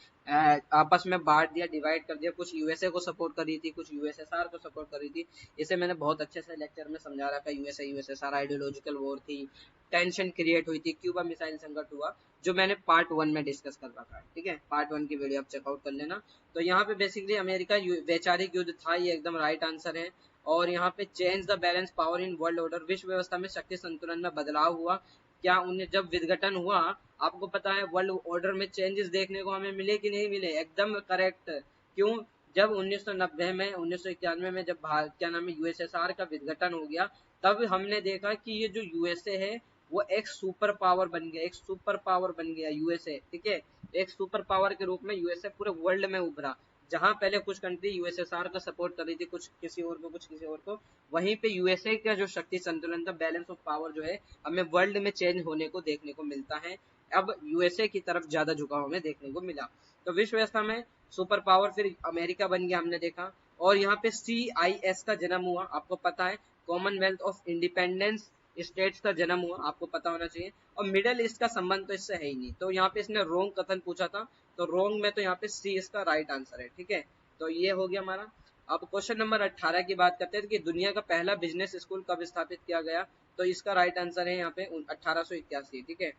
आपस में बांट दिया, डिवाइड कर दिया। कुछ यूएसए को सपोर्ट कर रही थी, कुछ यूएसएसआर को सपोर्ट कर रही थी। इसे मैंने बहुत अच्छे से लेक्चर में समझा रखा है। यूएसए यूएसएसआर आइडियोलॉजिकल वॉर थी, टेंशन क्रिएट हुई थी, क्यूबा मिसाइल संकट हुआ, जो मैंने पार्ट 1 में डिस्कस कर रखा है। ठीक है, पार्ट 1 की वीडियो आप चेकआउट कर लेना। तो यहाँ पे बेसिकली अमेरिका वैचारिक युद्ध था, ये एकदम राइट आंसर है। और यहाँ पे change the balance power in world order, विश्व व्यवस्था में शक्ति संतुलन में बदलाव हुआ। क्या उन्हें जब विघटन हुआ, आपको पता है वर्ल्ड ऑर्डर में चेंजेस देखने को हमें मिले कि नहीं मिले, एकदम करेक्ट। क्यों, जब 1990 में 1991 में जब क्या नाम है यूएसएसआर का विघटन हो गया, तब हमने देखा कि ये जो यूएसए है वो एक सुपर पावर बन गया, एक सुपर पावर बन गया यूएसए। ठीक है, एक सुपर पावर के रूप में यूएसए पूरे वर्ल्ड में उभरा। जहां पहले कुछ कंट्री यूएसएसआर का सपोर्ट कर रही थी, कुछ किसी और को, कुछ किसी और को, वहीं पे यूएसए का जो शक्ति संतुलन था, बैलेंस ऑफ पावर जो है, हमें वर्ल्ड में चेंज होने को देखने को मिलता है। अब यूएसए की तरफ ज्यादा झुकाव हमें देखने को मिला। तो विश्व व्यवस्था में सुपर पावर फिर अमेरिका बन गया, हमने देखा। और यहाँ पे CIS का जन्म हुआ, आपको पता है, कॉमनवेल्थ ऑफ इंडिपेंडेंस स्टेट्स का जन्म हुआ, आपको पता होना चाहिए। और मिडल ईस्ट का संबंध तो इससे है ही नहीं। तो यहाँ पे इसने रोंग कथन पूछा था, तो रोंग में तो यहाँ पे सी इसका राइट आंसर है। ठीक है, तो ये हो गया हमारा। अब क्वेश्चन नंबर 18 की बात करते हैं कि दुनिया का पहला बिजनेस स्कूल कब स्थापित किया गया, तो इसका राइट आंसर है यहाँ पे 1881। ठीक है,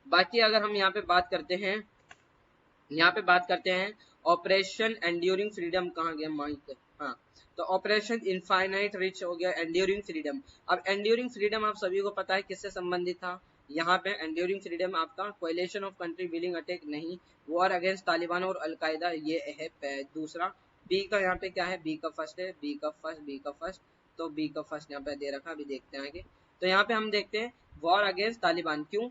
बाकी अगर हम यहाँ पे बात करते हैं ऑपरेशन एंड्यूरिंग फ्रीडम, कहाँ गया माइक, हाँ, तो ऑपरेशन इनफाइनाइट रिच हो गया एंड्यूरिंग फ्रीडम। अब एंड्यूरिंग फ्रीडम आप सभी को पता है किससे संबंधित था, यहाँ पे एंड्यूरिंग फ्रीडम आपका coalition of country willing attack नहीं, वॉर अगेंस्ट तालिबान और अलकायदा, ये है दूसरा। बी का यहाँ पे क्या है, बी का फर्स्ट है, बी का फर्स्ट, तो बी का फर्स्ट यहाँ पे दे रखा, अभी देखते हैं आगे। तो यहाँ पे हम देखते हैं वॉर अगेंस्ट तालिबान, क्यों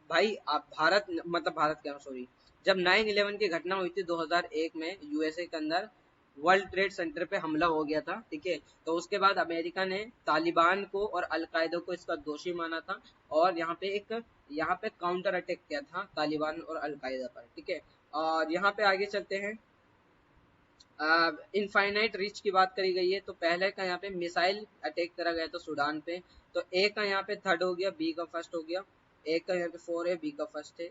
भाई, आप भारत क्या, सॉरी, जब 9/11 की घटना हुई थी 2001 में यूएसए के अंदर, वर्ल्ड ट्रेड सेंटर पे हमला हो गया था, ठीक है। तो उसके बाद अमेरिका ने तालिबान को और अलकायदा को इसका दोषी माना था, और यहाँ पे काउंटर अटैक किया था तालिबान और अलकायदा पर, ठीक है। और यहाँ पे आगे चलते हैं, इनफाइनाइट रीच की बात करी गई है। तो पहले का यहाँ पे मिसाइल अटैक करा गया था सूडान पे, तो ए का यहाँ पे थर्ड हो गया, बी का फर्स्ट हो गया। ए का यहाँ पे 4 है, बी का फर्स्ट है,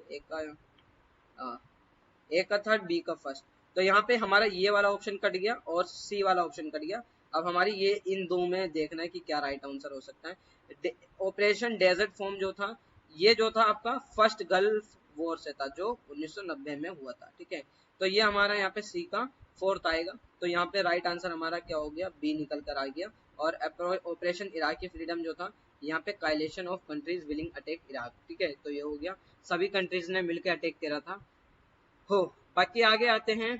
ए का थर्ड, बी का फर्स्ट। तो यहाँ पे हमारा ये वाला ऑप्शन कट गया और सी वाला ऑप्शन कट गया। अब हमारी ये इन दो में देखना है कि क्या राइट आंसर हो सकता है। ऑपरेशन डेजर्ट फॉर्म जो था, ये जो था आपका फर्स्ट गल्फ वॉर से था, जो 1990 में हुआ था, ठीक है। तो ये हमारा यहाँ पे सी का फोर्थ आएगा। तो यहाँ पे राइट आंसर हमारा क्या हो गया, बी निकल कर आ गया। और ऑपरेशन इराकी फ्रीडम जो था, यहाँ पे coalition of countries willing attack Iraq, ठीक है। तो ये हो गया, सभी कंट्रीज ने मिलकर अटैक करा था। हो, बाकी आगे आते हैं,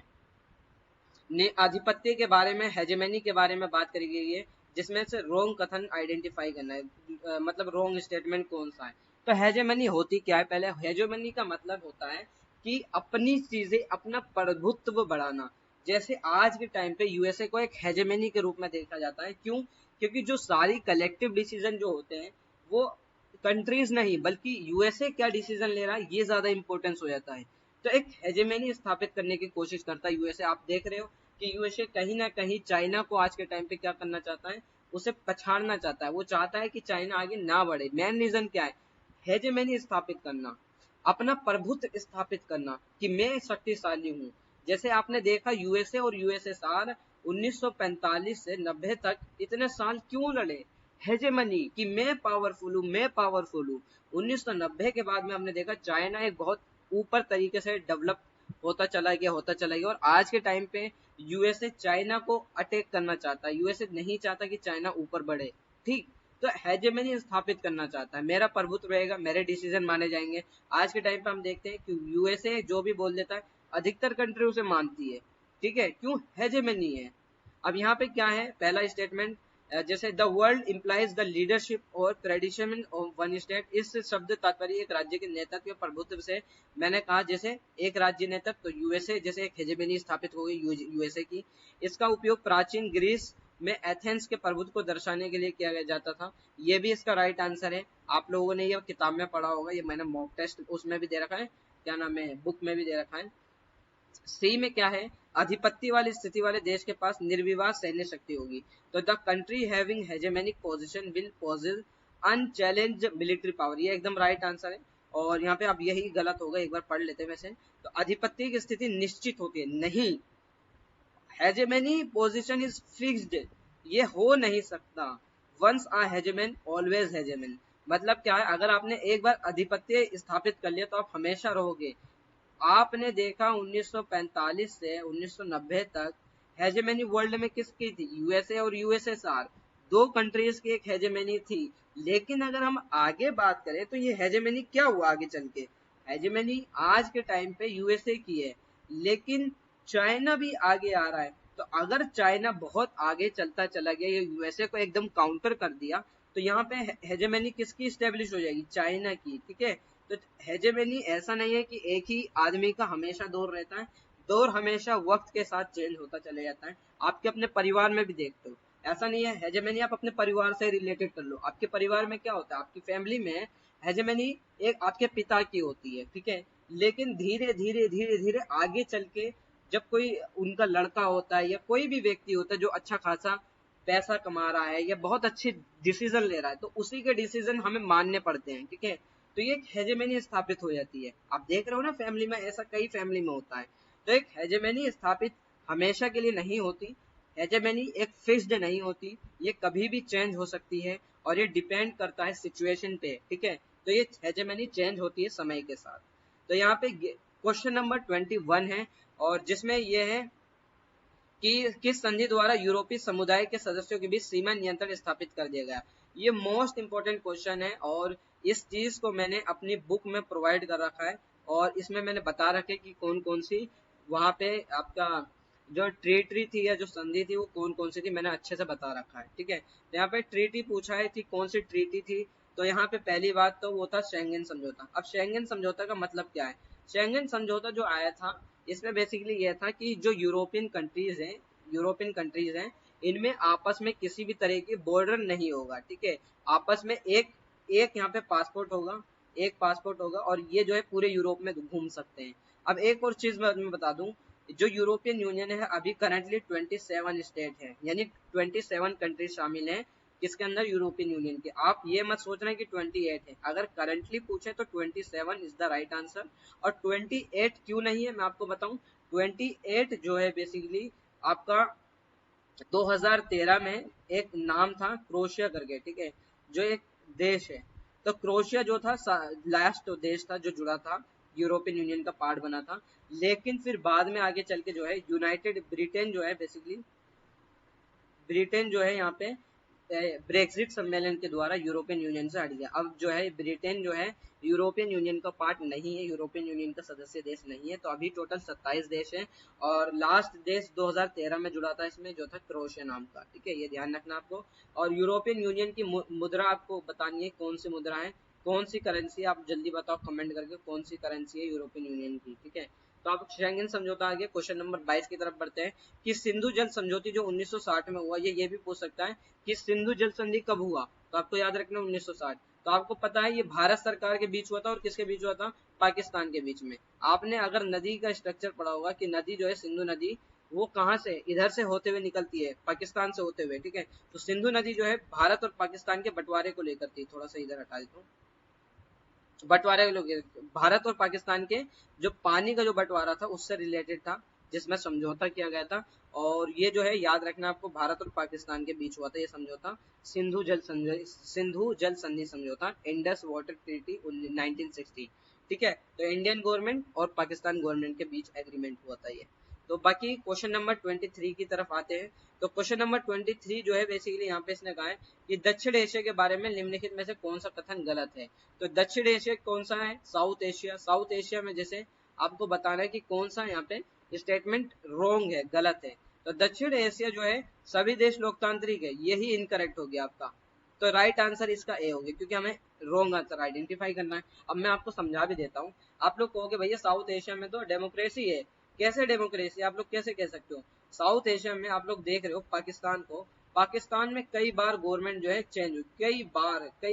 आधिपत्य के बारे में, हेजेमनी के बारे में बात करी गई है, जिसमें से रोंग कथन आइडेंटिफाई करना है, मतलब रोंग स्टेटमेंट कौन सा है। तो हेजेमनी होती क्या है, पहले हेजेमनी का मतलब होता है कि अपनी चीजें, अपना प्रभुत्व बढ़ाना। जैसे आज के टाइम पे यूएसए को एक हेजेमनी के रूप में देखा जाता है, क्यों? क्योंकि जो सारी कलेक्टिव डिसीजन जो होते हैं वो कंट्रीज नहीं बल्कि यूएसए क्या डिसीजन ले रहा है ये ज्यादा इंपॉर्टेंस हो जाता है। तो एक हेजेमनी स्थापित करने की कोशिश करता है यूएसए। आप देख रहे हो कि यूएसए कहीं ना कहीं चाइना को आज के टाइम पे क्या करना चाहता है, उसे पछाड़ना चाहता है। वो चाहता है कि चाइना आगे ना बढ़े। मेन रीजन क्या है, हेजेमनी स्थापित करना, अपना प्रभुत्व स्थापित करना कि मैं शक्तिशाली हूँ। जैसे आपने देखा यूएसए और यूएसएसआर 1945 से 90 तक इतने साल क्यों लड़े, हेजेमनी कि मैं पावरफुल हूँ, मैं पावरफुल हूँ। 1990 के बाद में हमने देखा चाइना एक बहुत ऊपर तरीके से डेवलप होता चला गया, और आज के टाइम पे यूएसए चाइना को अटैक करना चाहता है। यूएसए नहीं चाहता कि चाइना ऊपर बढ़े, ठीक। तो हेजेमनी स्थापित करना चाहता है, मेरा प्रभुत्व रहेगा, मेरे डिसीजन माने जाएंगे। आज के टाइम पे हम देखते हैं कि यूएसए जो भी बोल देता है अधिकतर कंट्री उसे मानती है, ठीक है, क्यों, हेजेमनी है। अब यहाँ पे क्या है, पहला स्टेटमेंट, जैसे the world implies the leadership और ट्रेडिशन ऑफ वन स्टेट, इस शब्द तात्पर्य एक राज्य के नेतृत्व प्रभुत्व से। मैंने कहा जैसे एक राज्य नेतृत्व, तो यूएसए जैसे एक हेजेमनी स्थापित हो गई यूएसए की। इसका उपयोग प्राचीन ग्रीस में एथेंस के प्रभुत्व को दर्शाने के लिए किया जाता था। ये भी इसका राइट आंसर है। आप लोगों ने ये किताब में पढ़ा होगा, ये मैंने मॉक टेस्ट उसमें भी दे रखा है, क्या नाम है, बुक में भी दे रखा है। सी में क्या है, आधिपत्य वाली स्थिति वाले देश के पास निर्विवाद सैन्य शक्ति होगी। तो the country having hegemonic position will possess unchallenged military power, ये एकदम राइट आंसर है। और यहाँ पे अब यही गलत होगा, एक बार पढ़ लेते हैं वैसे। तो आधिपत्य की स्थिति निश्चित होती है, नहीं, हेजेमनी पोजीशन इज फिक्स्ड, ये हो नहीं सकता। वंस आ हेजेमन ऑलवेज हेजेमन, मतलब क्या है, अगर आपने एक बार आधिपत्य स्थापित कर लिया तो आप हमेशा रहोगे। आपने देखा 1945 से 1990 तक हेजेमनी वर्ल्ड में किसकी थी, यूएसए और यूएसएसआर, दो कंट्रीज की एक हेजेमनी थी। लेकिन अगर हम आगे बात करें तो ये हेजेमनी क्या हुआ आगे चल के, हेजेमनी आज के टाइम पे यूएसए की है, लेकिन चाइना भी आगे आ रहा है। तो अगर चाइना बहुत आगे चलता चला गया, ये यूएसए को एकदम काउंटर कर दिया, तो यहाँ पे हेजेमनी किसकी स्टेब्लिश हो जाएगी, चाइना की, ठीक है। तो हेजेमनी ऐसा नहीं है कि एक ही आदमी का हमेशा दौर रहता है, दौर हमेशा वक्त के साथ चेंज होता चले जाता है। आपके अपने परिवार में भी देखते हो, ऐसा नहीं है हेजेमनी आप अपने परिवार से रिलेटेड कर लो। आपके परिवार में क्या होता है, आपकी फैमिली में हेजेमनी एक आपके पिता की होती है, ठीक है। लेकिन धीरे धीरे धीरे धीरे आगे चल के जब कोई उनका लड़का होता है या कोई भी व्यक्ति होता है जो अच्छा खासा पैसा कमा रहा है या बहुत अच्छे डिसीजन ले रहा है, तो उसी के डिसीजन हमें मानने पड़ते हैं, ठीक है। तो ये एक हेजेमनी स्थापित हो जाती है। आप देख रहे हो ना फैमिली में, ऐसा कई फैमिली में होता है। तो एक हेजेमनी स्थापित हमेशा के लिए नहीं होती, हेजेमनी एक फिक्स्ड नहीं होती, ये कभी भी चेंज हो सकती है और ये डिपेंड करता है सिचुएशन पे, ठीक है। तो ये हेजेमनी चेंज होती है समय के साथ। तो यहाँ पे क्वेश्चन नंबर 21 है, और जिसमें ये है कि किस संधि द्वारा यूरोपीय समुदाय के सदस्यों के बीच सीमा नियंत्रण स्थापित कर दिया गया। ये मोस्ट इंपोर्टेंट क्वेश्चन है, और इस चीज को मैंने अपनी बुक में प्रोवाइड कर रखा है, और इसमें मैंने बता रखे कि कौन कौन सी वहां पे आपका जो ट्रीटी थी या जो संधि थी वो कौन कौन सी थी, मैंने अच्छे से बता रखा है, ठीक है। तो यहाँ पे ट्रीटी पूछा है कि कौन सी ट्रीटी थी, तो यहाँ पे पहली बात तो वो था शेंगेन समझौता। अब शेंगेन समझौता का मतलब क्या है, शेंगन समझौता जो आया था इसमें बेसिकली यह था कि जो यूरोपियन कंट्रीज हैं इनमें आपस में किसी भी तरह की बॉर्डर नहीं होगा, ठीक है। आपस में एक एक यहाँ पे पासपोर्ट होगा और ये जो है पूरे यूरोप में घूम सकते हैं। अब एक और चीज मैं बता दूं, जो यूरोपियन यूनियन है अभी करंटली 27 स्टेट है, यानी 27 कंट्रीज शामिल हैं किसके अंदर, यूरोपियन यूनियन के। आप ये मत सोच रहे हैं कि 28 है, अगर करंटली पूछे तो 27 इज द राइट आंसर। और 28 क्यों नहीं है मैं आपको बताऊं, 28 जो है बेसिकली आपका 2013 में एक नाम था क्रोशिया करके, ठीक है, जो एक देश है। तो क्रोशिया जो था लास्ट देश था जो जुड़ा था, यूरोपियन यूनियन का पार्ट बना था। लेकिन फिर बाद में आगे चल के जो है यूनाइटेड ब्रिटेन जो है बेसिकली ब्रिटेन जो है यहाँ पे ब्रेक्सिट सम्मेलन के द्वारा यूरोपियन यूनियन से हट गया। अब जो है ब्रिटेन जो है यूरोपियन यूनियन का पार्ट नहीं है, यूरोपियन यूनियन का सदस्य देश नहीं है। तो अभी टोटल 27 देश है और लास्ट देश 2013 में जुड़ा था इसमें जो था क्रोएशिया नाम का, ठीक है, ये ध्यान रखना आपको। और यूरोपियन यूनियन की मुद्रा आपको बतानी है, कौन सी मुद्रा है, कौन सी करेंसी, आप जल्दी बताओ कमेंट करके कौन सी करेंसी है यूरोपियन यूनियन की, ठीक है। तो आप शेंगन समझौता आगे क्वेश्चन नंबर 22 की तरफ बढ़ते हैं कि सिंधु जल समझौती जो 1960 में हुआ, ये भी पूछ सकता है कि सिंधु जल संधि कब हुआ, तो आपको याद रखना 1960। तो आपको पता है ये भारत सरकार के बीच हुआ था और किसके बीच हुआ था, पाकिस्तान के बीच में। आपने अगर नदी का स्ट्रक्चर पढ़ा होगा कि नदी जो है सिंधु नदी वो कहाँ से, इधर से होते हुए निकलती है, पाकिस्तान से होते हुए, ठीक है। तो सिंधु नदी जो है भारत और पाकिस्तान के बंटवारे को लेकर थी, थोड़ा सा इधर हटा देता हूँ, बंटवारे के लोग भारत और पाकिस्तान के जो पानी का जो बंटवारा था उससे रिलेटेड था, जिसमें समझौता किया गया था। और ये जो है याद रखना आपको, भारत और पाकिस्तान के बीच हुआ था ये समझौता, सिंधु जल संधि समझौता, इंडस वाटर ट्रीटी 1960, ठीक है। तो इंडियन गवर्नमेंट और पाकिस्तान गवर्नमेंट के बीच एग्रीमेंट हुआ था ये। तो बाकी क्वेश्चन नंबर 23 की तरफ आते हैं। तो क्वेश्चन नंबर 23 जो है बेसिकली यहाँ पे इसने कहा है कि दक्षिण एशिया के बारे में निम्नलिखित में से कौन सा कथन गलत है। तो दक्षिण एशिया कौन सा है, साउथ एशिया। साउथ एशिया में जैसे आपको बताना है कि कौन सा यहाँ पे स्टेटमेंट रॉन्ग है, गलत है। तो दक्षिण एशिया जो है सभी देश लोकतांत्रिक है, यही इनकरेक्ट हो गया आपका। तो राइट आंसर इसका ए हो गया, क्योंकि हमें रॉन्ग आंसर आइडेंटिफाई करना है। अब मैं आपको समझा भी देता हूँ। आप लोग कहोगे भैया साउथ एशिया में तो डेमोक्रेसी है, कैसे डेमोक्रेसी, आप लोग कैसे कह सकते हो। साउथ एशिया में आप लोग देख रहे हो पाकिस्तान को, पाकिस्तान में कई बार गवर्नमेंट जो है चेंज हुई, कई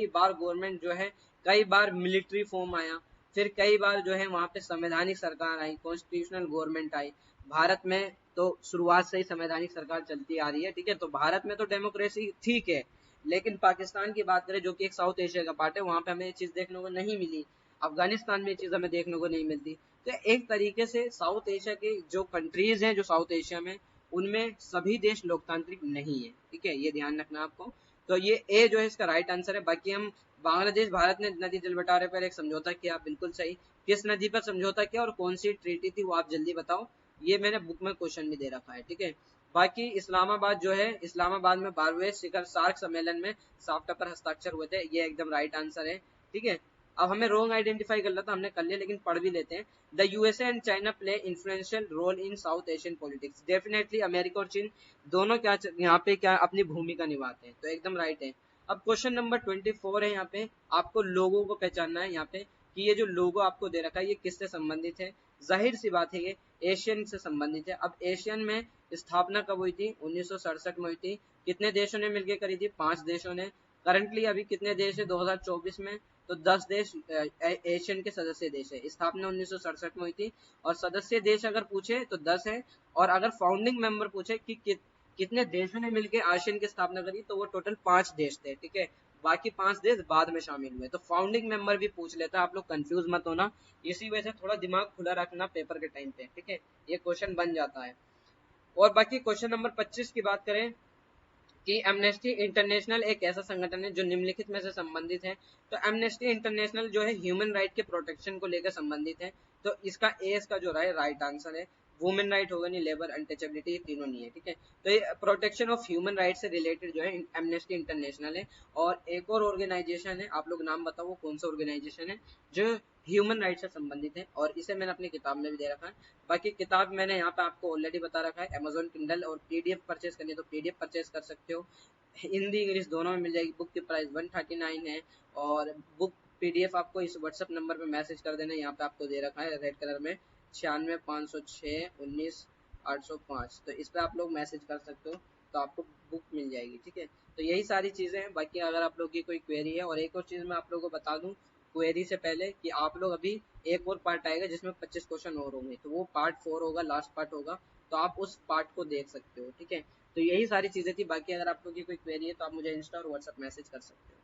बार गवर्नमेंट जो है, कई बार मिलिट्री फॉर्म आया, फिर कई बार जो है वहां पे संवैधानिक सरकार आई, कॉन्स्टिट्यूशनल गवर्नमेंट आई। भारत में तो शुरुआत से ही संवैधानिक सरकार चलती आ रही है, ठीक है। तो भारत में तो डेमोक्रेसी ठीक है, लेकिन पाकिस्तान की बात करें जो कि एक साउथ एशिया का पार्ट है, वहां पे हमें ये चीज देखने को नहीं मिली। अफगानिस्तान में ये चीज हमें देखने को नहीं मिलती। तो एक तरीके से साउथ एशिया के जो कंट्रीज हैं जो साउथ एशिया में, उनमें सभी देश लोकतांत्रिक नहीं है, ठीक है, ये ध्यान रखना आपको। तो ये ए जो है इसका राइट आंसर है। बाकी हम बांग्लादेश भारत ने नदी जल बंटवारे पर एक समझौता किया, बिल्कुल सही। किस नदी पर समझौता किया और कौन सी ट्रीटी थी वो आप जल्दी बताओ, ये मैंने बुक में क्वेश्चन भी दे रखा है, ठीक है। बाकी इस्लामाबाद जो है, इस्लामाबाद में 12वें शिखर सार्क सम्मेलन में साफ्टा पर हस्ताक्षर हुए थे, ये एकदम राइट आंसर है, ठीक है। अब हमें रोंग आइडेंटिफाई कर लेता, हमने कर लिया, लेकिन पढ़ भी लेते हैं। The USA and China play influential role in South Asian politics. Definitely America और चीन दोनों क्या यहाँ पे क्या अपनी भूमिका निभाते हैं, तो एकदम राइट है। अब क्वेश्चन नंबर 24 है, यहाँ पे आपको लोगों को पहचानना है यहाँ पे कि ये जो लोगो आपको दे रखा है ये किससे संबंधित है। जाहिर सी बात है ये एशियन से संबंधित है। अब एशियन में स्थापना कब हुई थी, 1967 में हुई थी। कितने देशों ने मिलकर करी थी, 5 देशों ने। करंटली अभी कितने देश है 2024 में, तो 10 देश एशियन के सदस्य देश है। स्थापना 1967 में हुई थी और सदस्य देश अगर पूछे तो 10 है, और अगर फाउंडिंग मेंबर पूछे कि कितने देशों ने मिलकर आसियान की स्थापना करी, तो वो टोटल 5 देश थे, ठीक है। बाकी 5 देश बाद में शामिल हुए। तो फाउंडिंग मेंबर भी पूछ लेता है, आप लोग कंफ्यूज मत होना, इसी वजह से थोड़ा दिमाग खुला रखना पेपर के टाइम पे, ठीक है, ये क्वेश्चन बन जाता है। और बाकी क्वेश्चन नंबर 25 की बात करें कि एमनेस्टी इंटरनेशनल एक ऐसा संगठन है जो निम्नलिखित में से संबंधित है। तो एमनेस्टी इंटरनेशनल जो है ह्यूमन राइट के प्रोटेक्शन को लेकर संबंधित है। तो इसका ए इसका जो राइट आंसर है। वुमेन राइट होगा नहीं, लेबर अनटचेबिलिटी, ये तीनों नहीं है, ठीक है। तो ये प्रोटेक्शन ऑफ ह्यूमन राइट से रिलेटेड जो है एमनेस्टी इंटरनेशनल है। और एक और ऑर्गेनाइजेशन है, आप लोग नाम बताओ वो कौन सा ऑर्गेनाइजेशन है जो ह्यूमन राइट से संबंधित है, और इसे मैंने अपनी किताब में भी दे रखा है। बाकी किताब मैंने यहाँ पे आपको ऑलरेडी बता रखा है, अमेजोन किंडल, और पीडीएफ परचेज करनी है तो पीडीएफ परचेज कर सकते हो, हिंदी इंग्लिश दोनों में मिल जाएगी। बुक की प्राइस 139 है और बुक PDF आपको इस व्हाट्सएप नंबर पे मैसेज कर देना, यहाँ पे आपको दे रखा है रेड कलर में 96 506 19 805, तो इस पे आप लोग मैसेज कर सकते हो, तो आपको बुक मिल जाएगी। ठीक है, तो यही सारी चीज़ें हैं। बाकी अगर आप लोग की कोई क्वेरी है, और एक और चीज़ मैं आप लोगों को बता दूं क्वेरी से पहले कि आप लोग अभी एक और पार्ट आएगा जिसमें 25 क्वेश्चन और होंगे, तो वो पार्ट 4 होगा, लास्ट पार्ट होगा, तो आप उस पार्ट को देख सकते हो। ठीक है, तो यही सारी चीज़ें थी। बाकी अगर आप लोग की कोई क्वेरी है तो आप मुझे इंस्टा और व्हाट्सएप मैसेज कर सकते हो।